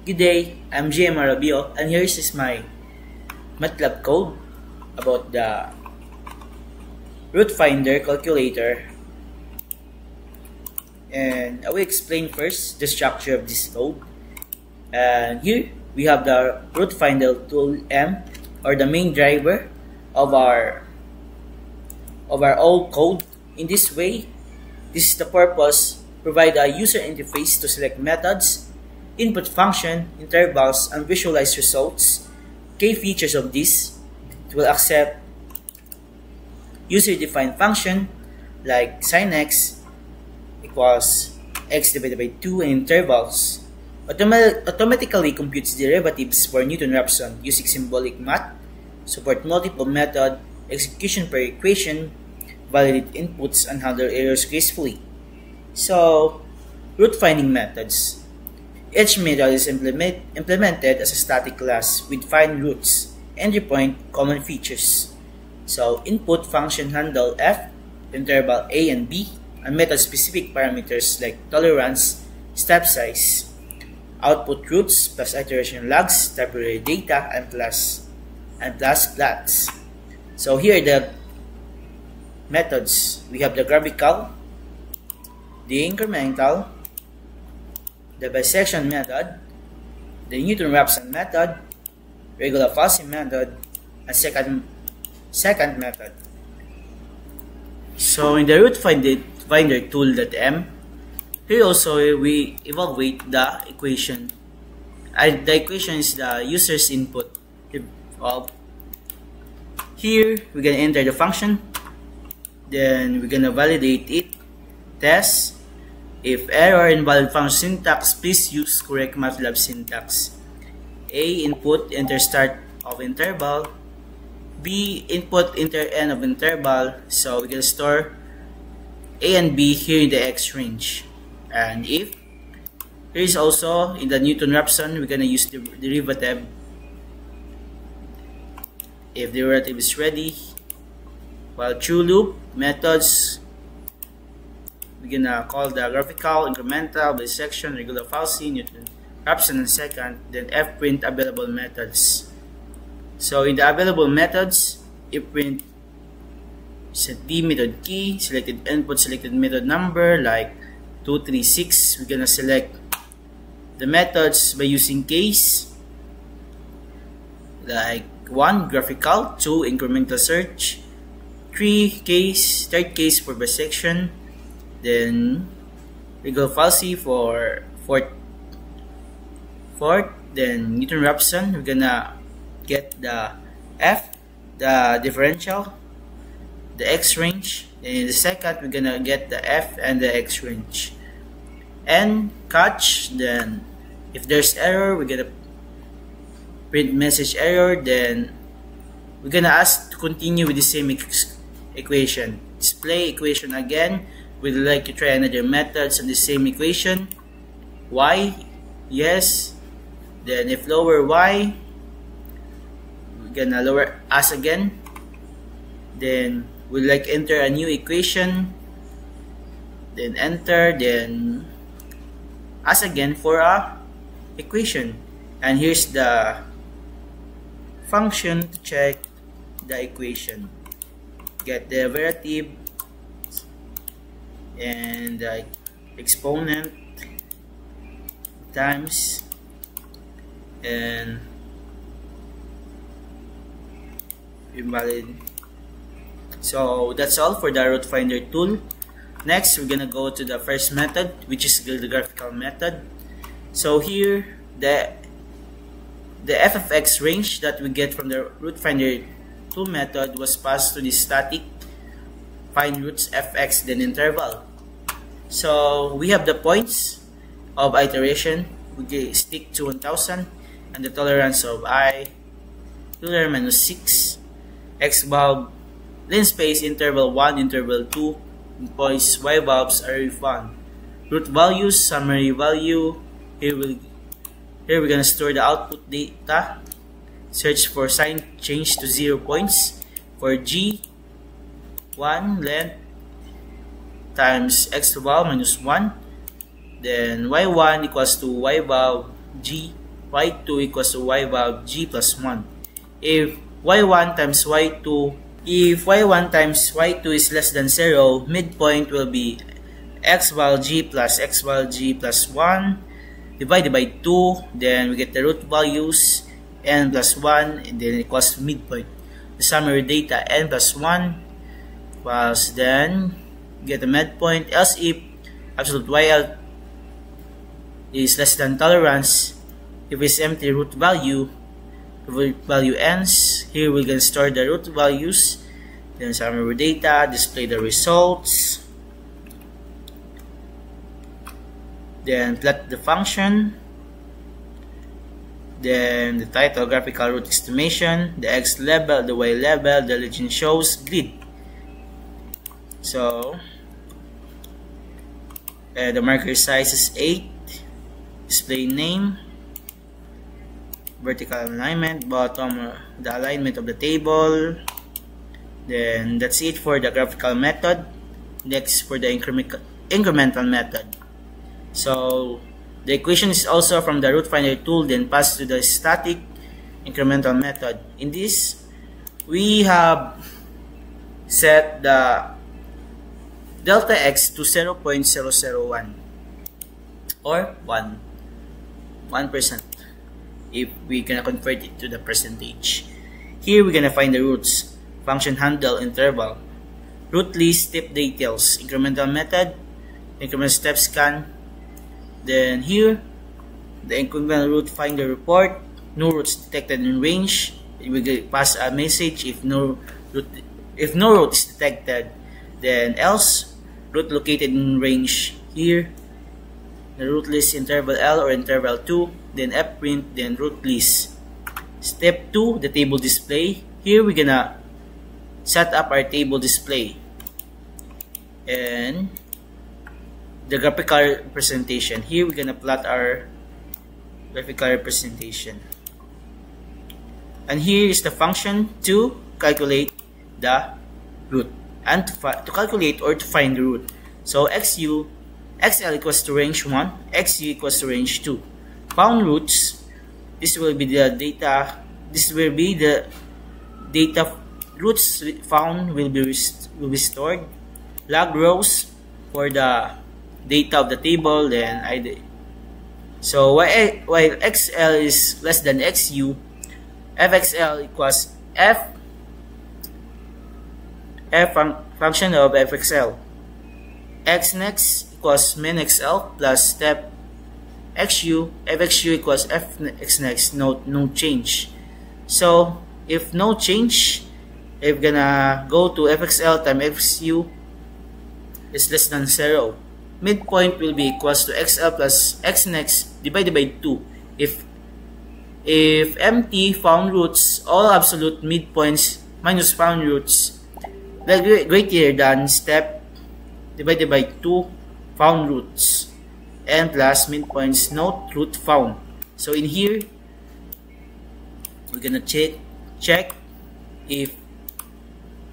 Good day, I'm GM Arabio, and here's my MATLAB code about the root finder calculator. And I will explain first the structure of this code. And here we have the root finder tool M, or the main driver of our old code. In this way, this is the purpose: provide a user interface to select methods, input function, intervals, and visualize results. Key features of this: it will accept user-defined function like sin x equals x divided by 2 and intervals. Automatically computes derivatives for Newton-Raphson using symbolic math, support multiple method, execution per equation, validate inputs, and handle errors gracefully. So, root finding methods. Each method is implemented as a static class with find roots, entry point, common features. So, input function handle f, interval a and b, and method-specific parameters like tolerance, step size. Output roots plus iteration logs, temporary data, and plus plots. So here are the methods. We have the graphical, the incremental, the bisection method, the Newton-Raphson method, regular Falsy method, and second method. So in the root finder tool.m, here also we evaluate the equation. The equation is the user's input. Here we're gonna enter the function, then we're gonna validate it, test. If error invalid function syntax, please use correct MATLAB syntax. A, input enter start of interval. B, input enter end of interval. So we're gonna store A and B here in the X range. And if here is also in the Newton-Raphson, we're gonna use the derivative. If the derivative is ready, while true loop methods, we're gonna call the graphical, incremental, bisection, regular Falsy, Newton-Raphson, and second, then fprint available methods. So in the available methods, if print set d method key, selected input, selected method number like 236, we're gonna select the methods by using case like 1 graphical, 2 incremental search, 3 case, third case for bisection, then regular Falsy for fourth, then Newton-Raphson, we're gonna get the f, the differential, the x range, and in the second we're gonna get the f and the x range. And catch, then if there's error, we're gonna print message error, then we're gonna ask to continue with the same equation. Display equation again, we'd like to try another methods on the same equation. Y, yes. Then if lower y, we're gonna lower us again. Then we'd like enter a new equation, then enter, then us again for a equation. And here's the function to check the equation. Get the derivative and the exponent times and invalid. So that's all for the root finder tool. Next, we're gonna go to the first method, which is the graphical method. So here, the f of x range that we get from the root finder tool method was passed to the static find roots fx then interval. So we have the points of iteration. We stick to 1000 and the tolerance of I, ruler -6, x valve, linspace interval 1, interval 2, points y valves are found. Root values, summary value. Here we're gonna store the output data. Search for sign change to 0 points. For G, 1 length times x valve -1. Then y1 equals to y valve G y2 equals to y val g plus 1. If y1 times y2, if y1 times y2 is less than 0, midpoint will be x val g plus 1 divided by 2, then we get the root values n plus 1, and then equals midpoint. The summary data n plus 1 equals, then get the midpoint, else if absolute YL is less than tolerance, if it's empty root value ends, here we can store the root values, then summary data, display the results, then plot the function, then the title, graphical root estimation, the X level, the Y level, the legend shows, grid. So the marker size is 8, display name, vertical alignment, bottom the alignment of the table. Then that's it for the graphical method. Next for the incremental method. So the equation is also from the root finder tool, then passed to the static incremental method. In this, we have set the delta x to 0.001 or 1% if we gonna convert it to the percentage. Here we're gonna find the roots, function handle, interval, root list, step details, incremental method, incremental step scan. Then here, the incremental root finder report, no roots detected in range. We will pass a message if no root is detected. Then else, root located in range. Here, the root list interval L or interval 2. Then fprint, then root list. Step 2, the table display. Here we're gonna set up our table display. And the graphical representation. Here we're gonna plot our graphical representation. And here is the function to calculate the root and to calculate or to find the root. So xl equals to range 1, xu equals to range 2. Found roots, this will be the data. This will be the data. Roots found will be stored. Log rows for the data of the table, then ID. So while xl is less than xu, fxl equals function of fxl. Xnext equals minxl plus step xu, fxu equals fxnext, no change. So if no change, if gonna go to fxl times fxu is less than 0, midpoint will be equals to xl plus xnext divided by 2. If empty found roots, all absolute midpoints minus found roots greater than step divided by 2 found roots, and plus midpoints not root found. So in here, we're gonna check if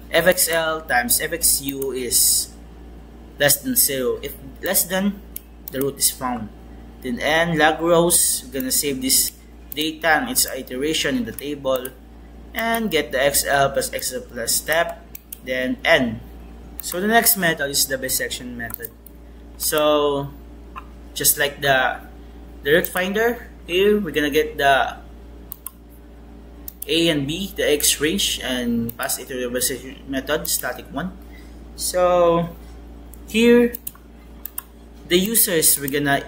fxl times fxu is less than 0. If less than, the root is found. Then n log rows, we're gonna save this data and its iteration in the table and get the xl plus xl plus step, then n. So the next method is the bisection method. So just like the root finder, here we're gonna get the a and b, the x range, and pass it to the bisection method, static one. So here the users we're gonna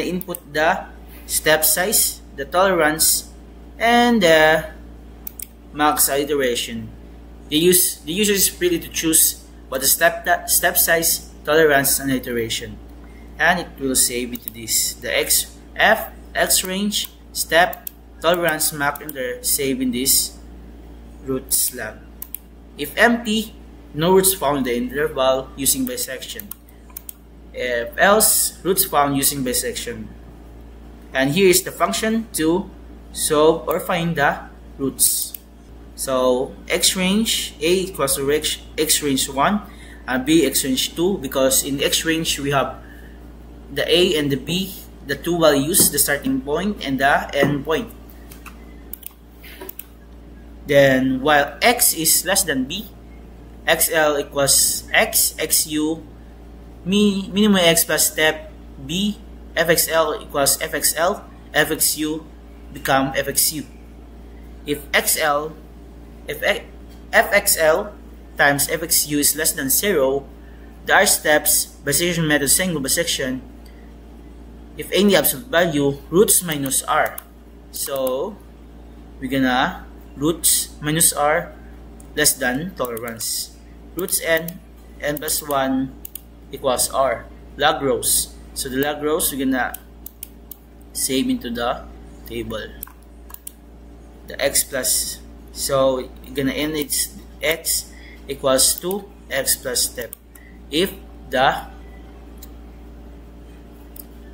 input the step size, the tolerance, and the max iteration. The user is free to choose what the step size, tolerance, and iteration, and it will save it to this. The x range, step, tolerance, map, and they're saved in this root slab. If empty, no roots found in the interval using bisection. If else, roots found using bisection. And here is the function to solve or find the roots. So x range, a equals to x range 1 and b x range 2, because in x range we have the a and the b the two values, the starting point and the end point. Then while x is less than b, xl equals x, xu, minimum x plus step b, fxl equals fxl, fxu become fxu. If fxl times fxu is less than 0, the r steps bisection method single bisection, if any absolute value, roots minus r. So we're gonna roots minus r less than tolerance. Roots n plus 1 equals r. Log rows. So the log rows we're gonna save into the table. The x plus, so you're gonna end its x equals to x plus step if the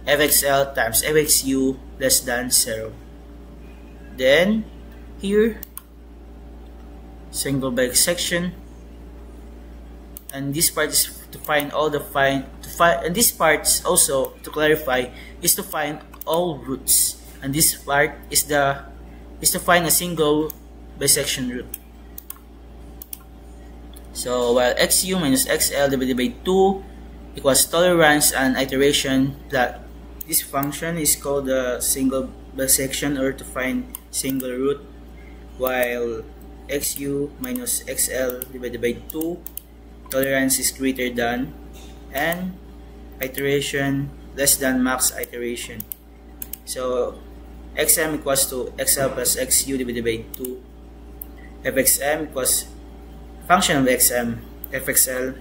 fxl times fxu less than 0. Then here single bisection, and this part is to find all the and this part is also to clarify is to find all roots, and this part is to find a single bisection root. So while xu minus xl divided by 2 equals tolerance and iteration, that this function is called a single bisection or to find single root, while xu minus xl divided by 2 tolerance is greater than and iteration less than max iteration. So xm equals to xl plus xu divided by 2. fxm equals function of xm, fxl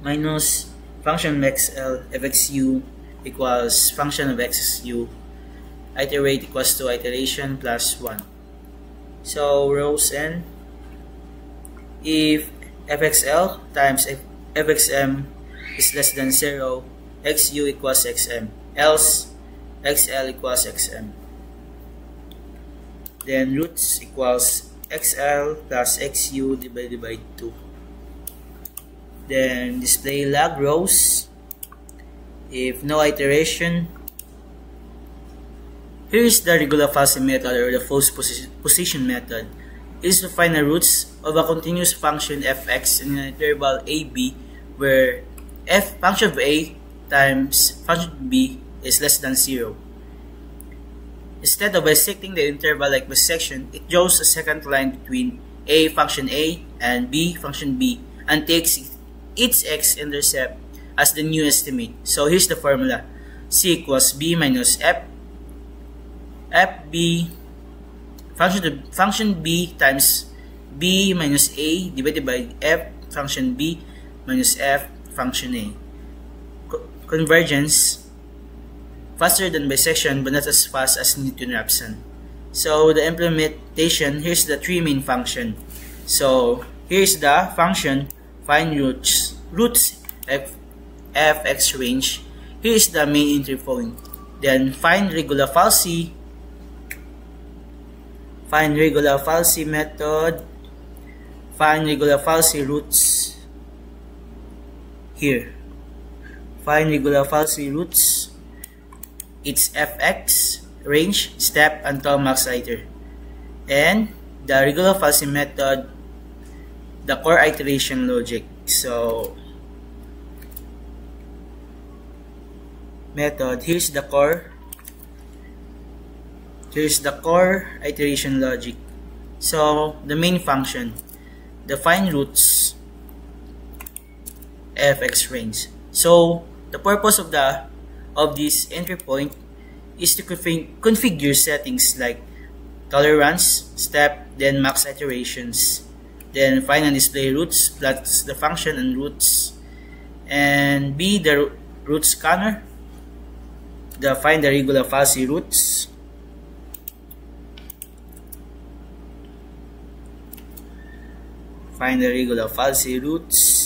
minus function of xl, fxu equals function of xu. Iterate equals to iteration plus 1. So rows n, if fxl times fxm is less than 0, xu equals xm, else xl equals xm. Then roots equals xl plus xu divided by 2. Then display log rows if no iteration. Here is the regular falsi method or the false position method. It is to find the roots of a continuous function fx in an interval ab where f function of a times function of b is less than 0. Instead of bisecting the interval like bisection, it draws a second line between a function a and b function b and takes its x-intercept as the new estimate. So here's the formula: c equals b minus fb function b times b minus a divided by f function b minus f function a. Convergence faster than bisection but not as fast as Newton-Raphson. So the implementation, here's the three main function. So here's the function find roots fx range. Here's the main entry point. Then find regular falsi method, find regular falsi roots here. Find regular falsi roots, its fx range, step until max iter. And the regular falsi method, the core iteration logic. So method, here's the core iteration logic. So the main function, the find roots fx range. So the purpose of this entry point is to configure settings like tolerance, step, then max iterations, then find and display roots plus the function and roots, and b the root scanner, find the regular falsi roots, find the regular falsi roots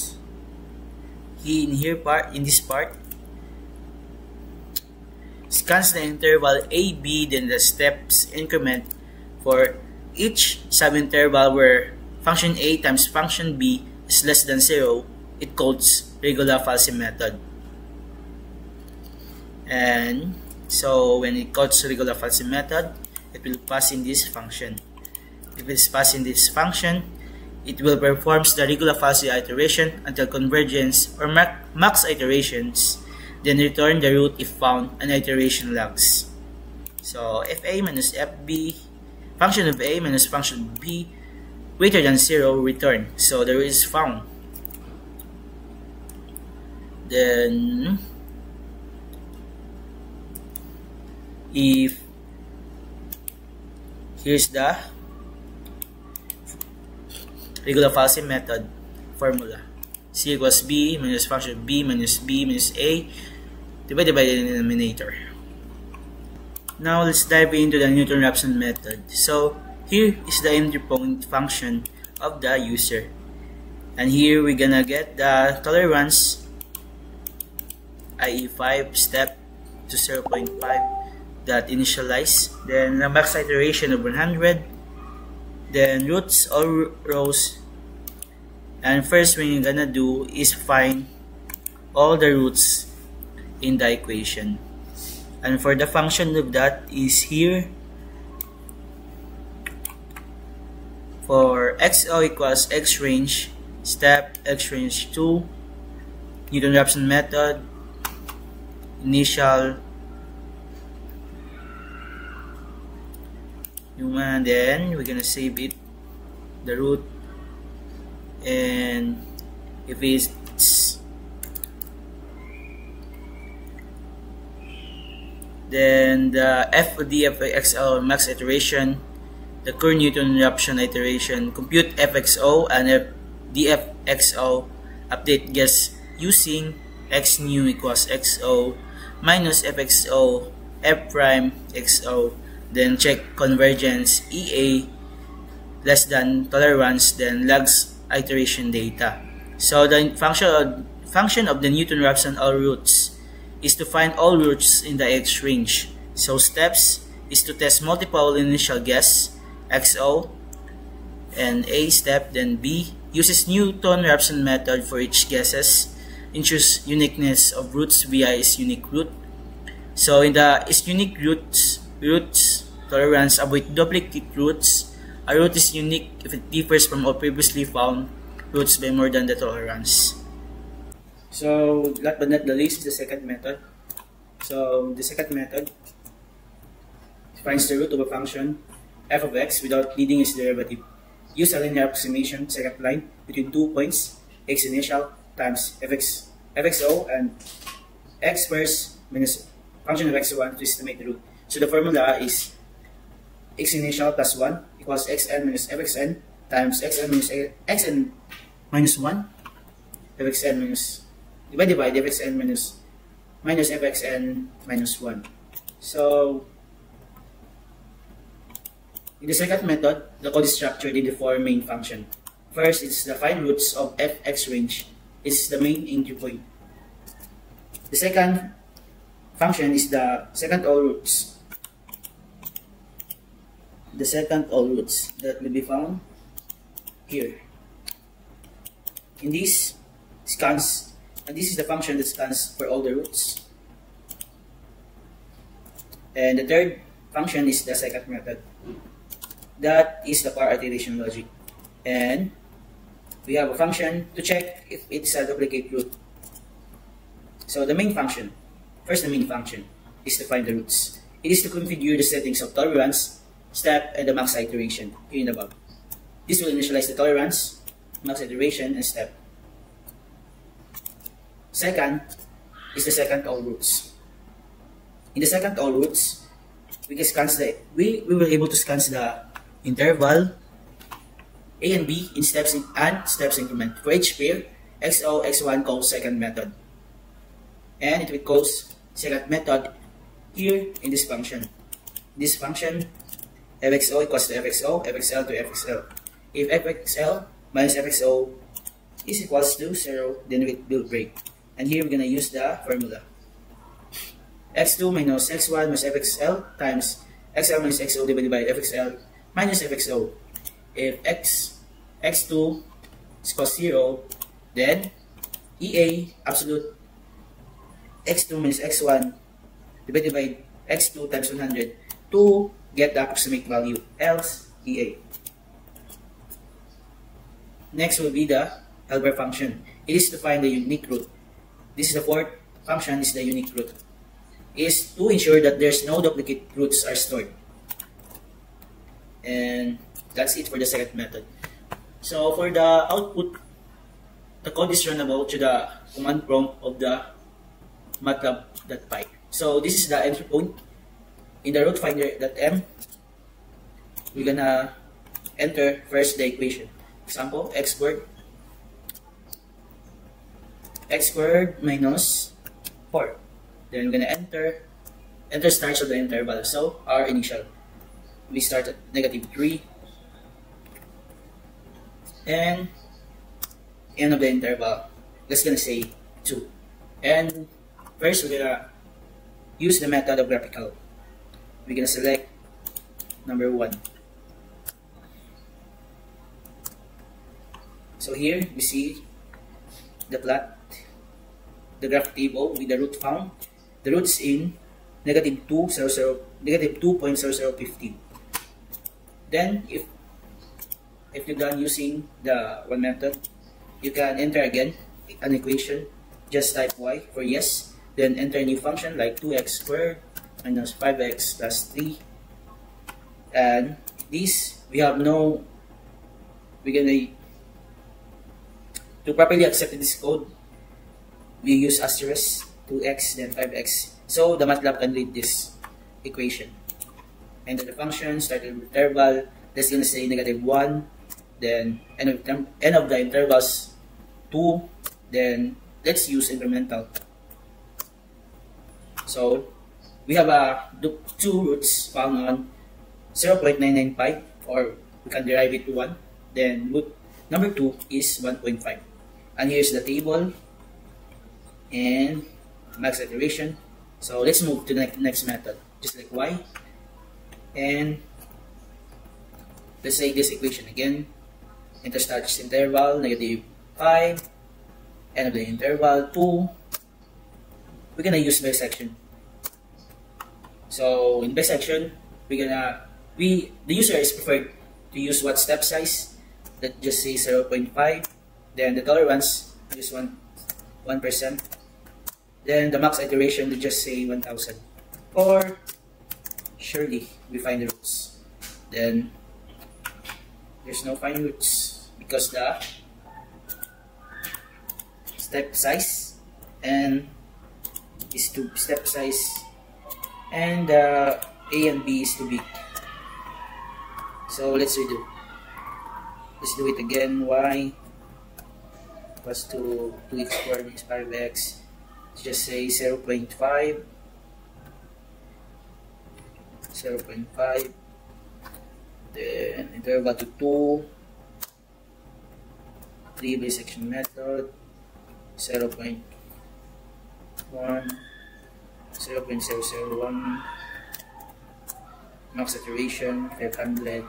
in this part, scans the interval AB, then the steps increment for each subinterval where function A times function B is less than 0. It calls regular falsi method. And so when it calls regular falsy method, it will pass in this function. If it's passing this function, it will perform the regular falsy iteration until convergence or max iterations, then return the root if found and iteration logs. So fa minus fb, function of a minus function of b greater than 0, return. So the root is found. Then if here's the regular falsy method formula, c equals b minus function b minus a divided by the denominator. Now let's dive into the Newton-Raphson method. So here is the entry point function of the user, and here we're gonna get the tolerance, i.e. 5 step to 0.5 that initialize, then the max iteration of 100, then roots or rows, and first what you're gonna do is find all the roots in the equation. And for the function of that is here, for xo equals x range, step x range 2, Newton-Raphson method, initial human, then we're gonna save it, the root, and if it's then the f of dfxl max iteration, the current Newton-Raphson iteration, compute fxo and dfxo, update guess using x new equals xo minus fxo f prime xo, then check convergence ea less than tolerance, then logs iteration data. So the function of the Newton-Raphson all roots is to find all roots in the x range. So steps is to test multiple initial guess, xo and a step, then b uses Newton-Raphson method for each guesses, ensures uniqueness of roots via its unique root. So in the its unique roots tolerance, avoid duplicate roots. A root is unique if it differs from all previously found roots by more than the tolerance. So last but not the least is the second method. So the second method finds the root of a function f of x without needing its derivative. Use a linear approximation second line between 2 points, x initial times fxo and x first minus function of x1 to estimate the root. So the formula is x initial plus 1 equals xn minus fxn times xn minus 1 fxn minus divided by fxn minus fxn minus 1. So in the second method, the code is structured in the four main function. First, it's the find roots of fx range. It's the main entry point. The second function is the second all roots. The second all roots that will be found here. In this scans, and this is the function that scans for all the roots. And the third function is the second method. That is the power iteration logic. And we have a function to check if it's a duplicate root. So the main function, first the main function, is to find the roots. It is to configure the settings of tolerance, step, and the max iteration here in the above. This will initialize the tolerance, max iteration, and step. Second is the second all roots. In the second all roots, we were able to scan the interval a and b in steps increment. For each pair, xo, x1 calls second method. And it will calls second method here in this function. This function, fxo equals to fxo, fxl to fxl. If fxl minus fxo is equals to 0, then it will break. And here we're going to use the formula. x2 minus x1 minus fxl times xl minus xo divided by fxl minus fxo. If x2 is equals 0, then ea absolute x2 minus x1 divided by x2 times 100 to get the approximate value, else EA. Next will be the helper function. It is to find the unique root. This is the fourth function, is the unique root. Is to ensure that there's no duplicate roots are stored. And that's it for the second method. So for the output, the code is runnable to the command prompt of the matlab.py. So this is the entry point. In the root finder.m, we're gonna enter first the equation. Example, x squared minus 4. Then we're gonna enter starts of the interval. So our initial, we start at -3, and end of the interval, let's gonna say 2. And first we're gonna use the method of graphical. We're gonna select number 1. So here we see the plot, the graph table with the root found. The root is in -2.0015. Then if you're done using the one method, you can enter again an equation. Just type y for yes, then enter a new function like 2x squared minus 5x plus 3. And this, we're gonna, to properly accept this code, we use asterisk 2x then 5x. So the MATLAB can read this equation. Enter the function, start the interval, let's gonna say -1, then end of the intervals 2, then let's use incremental. So we have two roots found on 0.995, or we can derive it to 1. Then root number 2 is 1.5. And here's the table and max iteration. So let's move to the next method, just like y. And let's say this equation again. Enter starts interval -5, end of the interval 2. We're gonna use bisection. So in bisection, the user is preferred to use what step size. Let's just say 0.5. Then the tolerance, just 1%. Then the max iteration, we just say 1000. Or surely we find the roots. Then there's no find roots because the step size and is to step size and A and B is too big. So let's redo. Let's do it again. Y equals to 2x squared minus 5x. Let's just say 0.5. 0.5. Then interval to 2. 3 bisection method. 0.1. 0.001. Max saturation 500.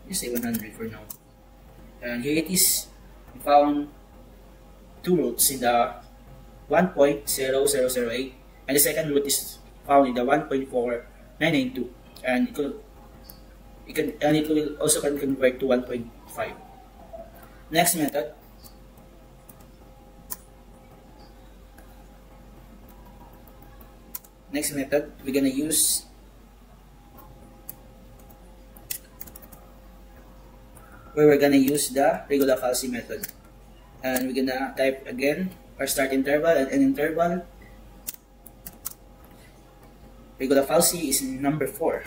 Just say 100 for now. And here it is. We found two roots in the 1.0008, and the second root is found in the 1.4992, and it will also can convert to 1.5. Next method. Next method, we're gonna use the regular falsi method, and we're gonna type again our start interval and end interval. Regular falsi is number 4.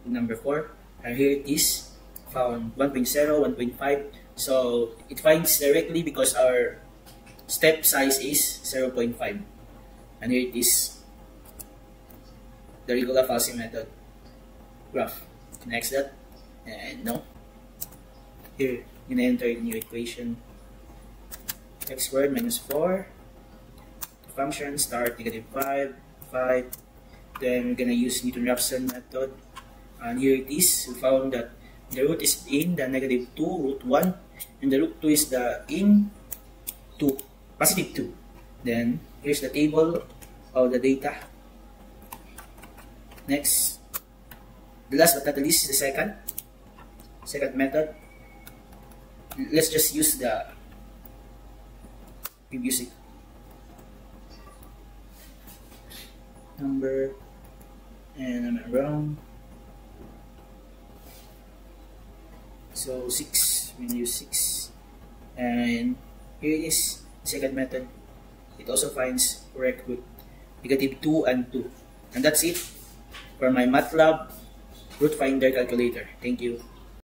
Number 4, and here it is found 1.0, 1.5. So it finds directly because our step size is 0.5, and here it is. The regular falsi method graph. Next that, and no. Here, you're gonna enter a new equation. X squared minus 4. Function start -5, 5. Then we're gonna use Newton-Raphson method. And here it is. We found that the root is in the -2, root 1, and the root 2 is the in 2, positive 2. Then here's the table of the data. Next, the last but not the least is the second method. Let's just use the previous number, and I'm wrong. So 6, we use 6, and here it is, second method. It also finds correct root, negative 2 and 2. And that's it for my MATLAB root finder calculator. Thank you.